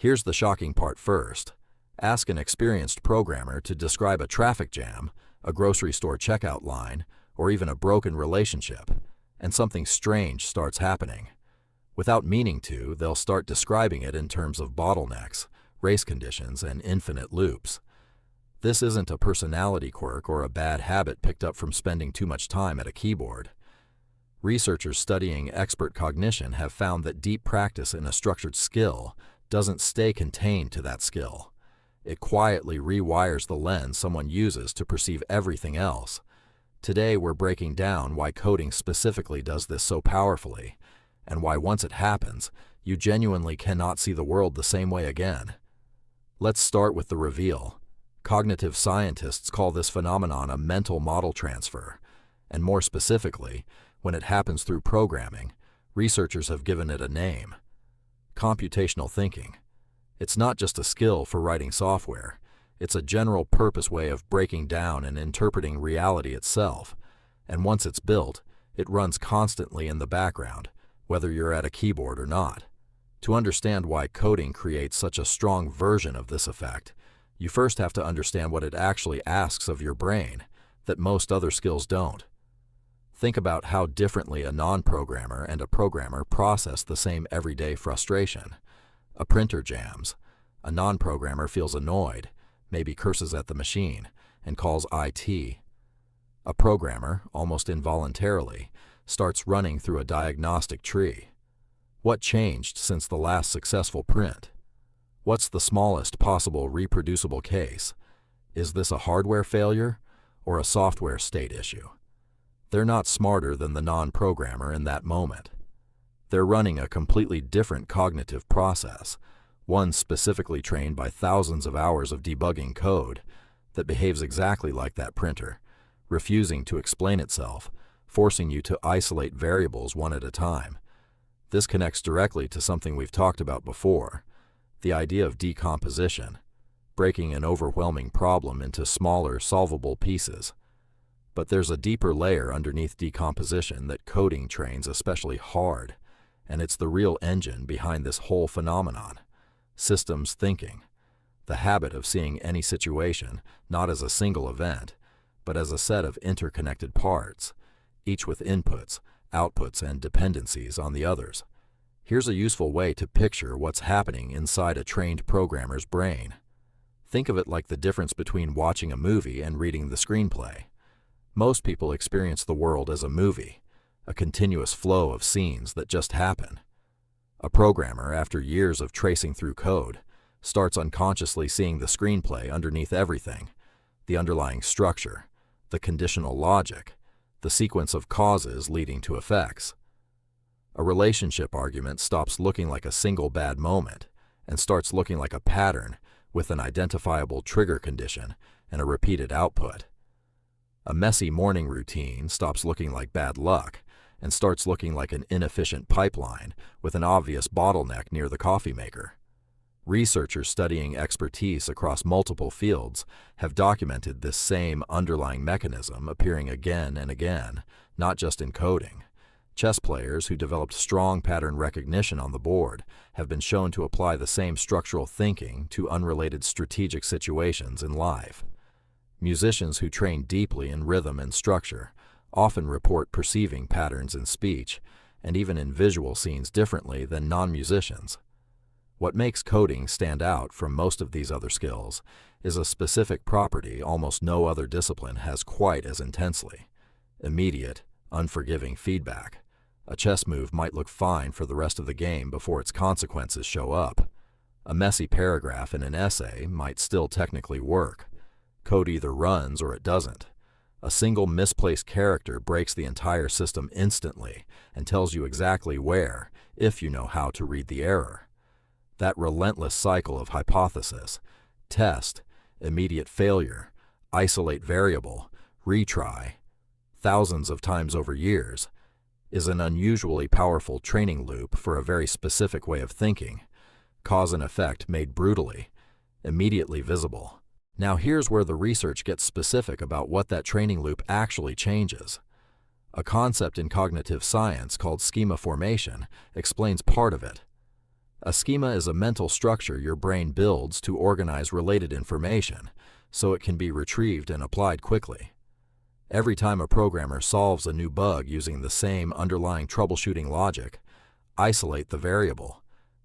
Here's the shocking part first. Ask an experienced programmer to describe a traffic jam, a grocery store checkout line, or even a broken relationship, and something strange starts happening. Without meaning to, they'll start describing it in terms of bottlenecks, race conditions, and infinite loops. This isn't a personality quirk or a bad habit picked up from spending too much time at a keyboard. Researchers studying expert cognition have found that deep practice in a structured skill doesn't stay contained to that skill. It quietly rewires the lens someone uses to perceive everything else. Today we're breaking down why coding specifically does this so powerfully, and why once it happens, you genuinely cannot see the world the same way again. Let's start with the reveal. Cognitive scientists call this phenomenon a mental model transfer, and more specifically, when it happens through programming, researchers have given it a name: computational thinking. It's not just a skill for writing software, it's a general-purpose way of breaking down and interpreting reality itself, and once it's built, it runs constantly in the background, whether you're at a keyboard or not. To understand why coding creates such a strong version of this effect, you first have to understand what it actually asks of your brain that most other skills don't. Think about how differently a non-programmer and a programmer process the same everyday frustration. A printer jams. A non-programmer feels annoyed, maybe curses at the machine, and calls IT. A programmer, almost involuntarily, starts running through a diagnostic tree. What changed since the last successful print? What's the smallest possible reproducible case? Is this a hardware failure or a software state issue? They're not smarter than the non-programmer in that moment. They're running a completely different cognitive process, one specifically trained by thousands of hours of debugging code that behaves exactly like that printer, refusing to explain itself, forcing you to isolate variables one at a time. This connects directly to something we've talked about before, the idea of decomposition, breaking an overwhelming problem into smaller, solvable pieces. But there's a deeper layer underneath decomposition that coding trains especially hard, and it's the real engine behind this whole phenomenon: systems thinking, the habit of seeing any situation not as a single event, but as a set of interconnected parts, each with inputs, outputs, and dependencies on the others. Here's a useful way to picture what's happening inside a trained programmer's brain. Think of it like the difference between watching a movie and reading the screenplay. Most people experience the world as a movie, a continuous flow of scenes that just happen. A programmer, after years of tracing through code, starts unconsciously seeing the screenplay underneath everything: the underlying structure, the conditional logic, the sequence of causes leading to effects. A relationship argument stops looking like a single bad moment and starts looking like a pattern with an identifiable trigger condition and a repeated output. A messy morning routine stops looking like bad luck and starts looking like an inefficient pipeline with an obvious bottleneck near the coffee maker. Researchers studying expertise across multiple fields have documented this same underlying mechanism appearing again and again, not just in coding. Chess players who developed strong pattern recognition on the board have been shown to apply the same structural thinking to unrelated strategic situations in life. Musicians who train deeply in rhythm and structure often report perceiving patterns in speech and even in visual scenes differently than non-musicians. What makes coding stand out from most of these other skills is a specific property almost no other discipline has quite as intensely: immediate, unforgiving feedback. A chess move might look fine for the rest of the game before its consequences show up. A messy paragraph in an essay might still technically work. Code either runs or it doesn't. A single misplaced character breaks the entire system instantly and tells you exactly where, if you know how to read the error. That relentless cycle of hypothesis, test, immediate failure, isolate variable, retry, thousands of times over years, is an unusually powerful training loop for a very specific way of thinking, cause and effect made brutally, immediately visible. Now here's where the research gets specific about what that training loop actually changes. A concept in cognitive science called schema formation explains part of it. A schema is a mental structure your brain builds to organize related information so it can be retrieved and applied quickly. Every time a programmer solves a new bug using the same underlying troubleshooting logic, isolate the variable,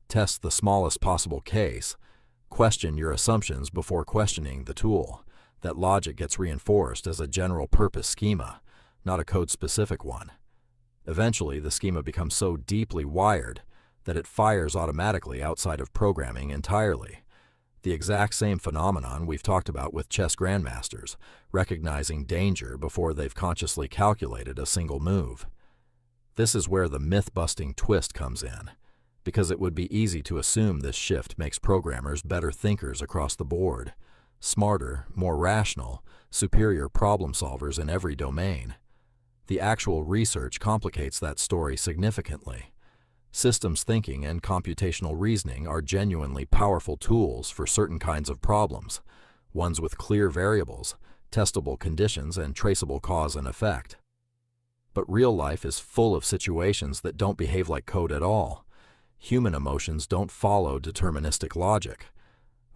test the smallest possible case, question your assumptions before questioning the tool, that logic gets reinforced as a general-purpose schema, not a code-specific one. Eventually, the schema becomes so deeply wired that it fires automatically outside of programming entirely. The exact same phenomenon we've talked about with chess grandmasters, recognizing danger before they've consciously calculated a single move. This is where the myth-busting twist comes in, because it would be easy to assume this shift makes programmers better thinkers across the board, smarter, more rational, superior problem solvers in every domain. The actual research complicates that story significantly. Systems thinking and computational reasoning are genuinely powerful tools for certain kinds of problems, ones with clear variables, testable conditions, and traceable cause and effect. But real life is full of situations that don't behave like code at all. Human emotions don't follow deterministic logic.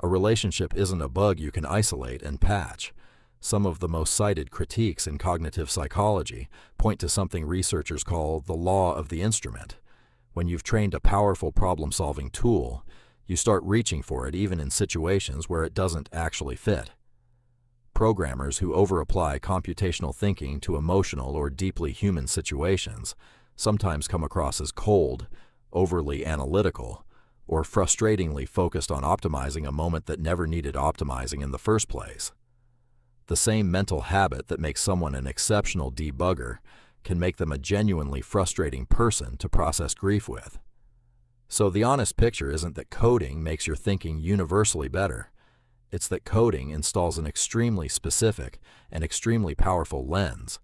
A relationship isn't a bug you can isolate and patch. Some of the most cited critiques in cognitive psychology point to something researchers call the law of the instrument. When you've trained a powerful problem-solving tool, you start reaching for it even in situations where it doesn't actually fit. Programmers who over-apply computational thinking to emotional or deeply human situations sometimes come across as cold, overly analytical, or frustratingly focused on optimizing a moment that never needed optimizing in the first place. The same mental habit that makes someone an exceptional debugger can make them a genuinely frustrating person to process grief with. So the honest picture isn't that coding makes your thinking universally better. It's that coding installs an extremely specific and extremely powerful lens,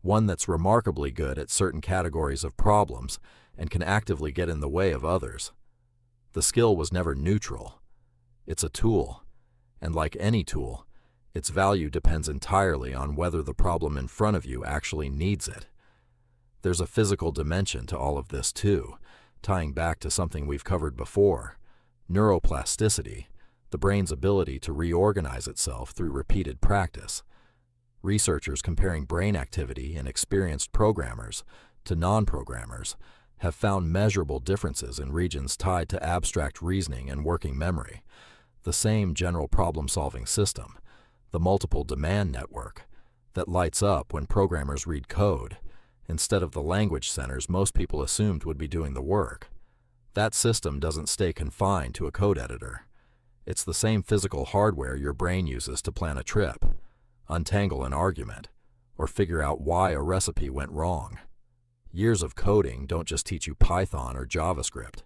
one that's remarkably good at certain categories of problems and can actively get in the way of others. The skill was never neutral. It's a tool, and like any tool, its value depends entirely on whether the problem in front of you actually needs it. There's a physical dimension to all of this too, tying back to something we've covered before: neuroplasticity, the brain's ability to reorganize itself through repeated practice. Researchers comparing brain activity in experienced programmers to non-programmers have found measurable differences in regions tied to abstract reasoning and working memory. The same general problem-solving system, the multiple demand network, that lights up when programmers read code, instead of the language centers most people assumed would be doing the work. That system doesn't stay confined to a code editor. It's the same physical hardware your brain uses to plan a trip, untangle an argument, or figure out why a recipe went wrong. Years of coding don't just teach you Python or JavaScript.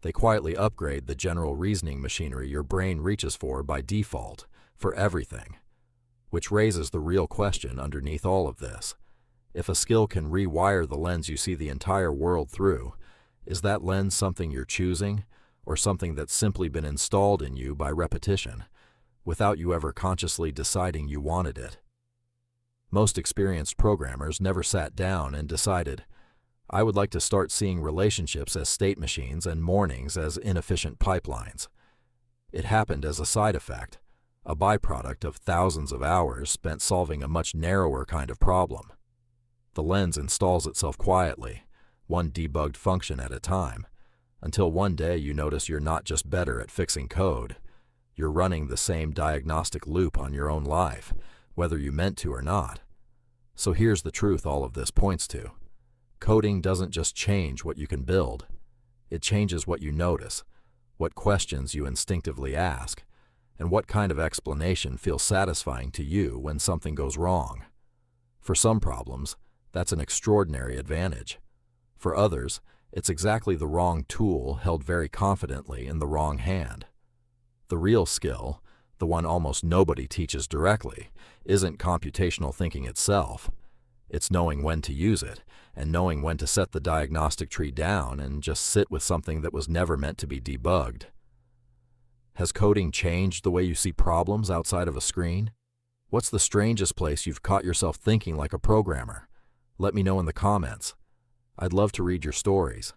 They quietly upgrade the general reasoning machinery your brain reaches for by default, for everything. Which raises the real question underneath all of this. If a skill can rewire the lens you see the entire world through, is that lens something you're choosing, or something that's simply been installed in you by repetition, without you ever consciously deciding you wanted it? Most experienced programmers never sat down and decided, I would like to start seeing relationships as state machines and mornings as inefficient pipelines. It happened as a side effect, a byproduct of thousands of hours spent solving a much narrower kind of problem. The lens installs itself quietly, one debugged function at a time, until one day you notice you're not just better at fixing code, you're running the same diagnostic loop on your own life, whether you meant to or not. So here's the truth all of this points to. Coding doesn't just change what you can build. It changes what you notice, what questions you instinctively ask, and what kind of explanation feels satisfying to you when something goes wrong. For some problems, that's an extraordinary advantage. For others, it's exactly the wrong tool held very confidently in the wrong hand. The real skill, the one almost nobody teaches directly, isn't computational thinking itself. It's knowing when to use it, and knowing when to set the diagnostic tree down and just sit with something that was never meant to be debugged. Has coding changed the way you see problems outside of a screen? What's the strangest place you've caught yourself thinking like a programmer? Let me know in the comments. I'd love to read your stories.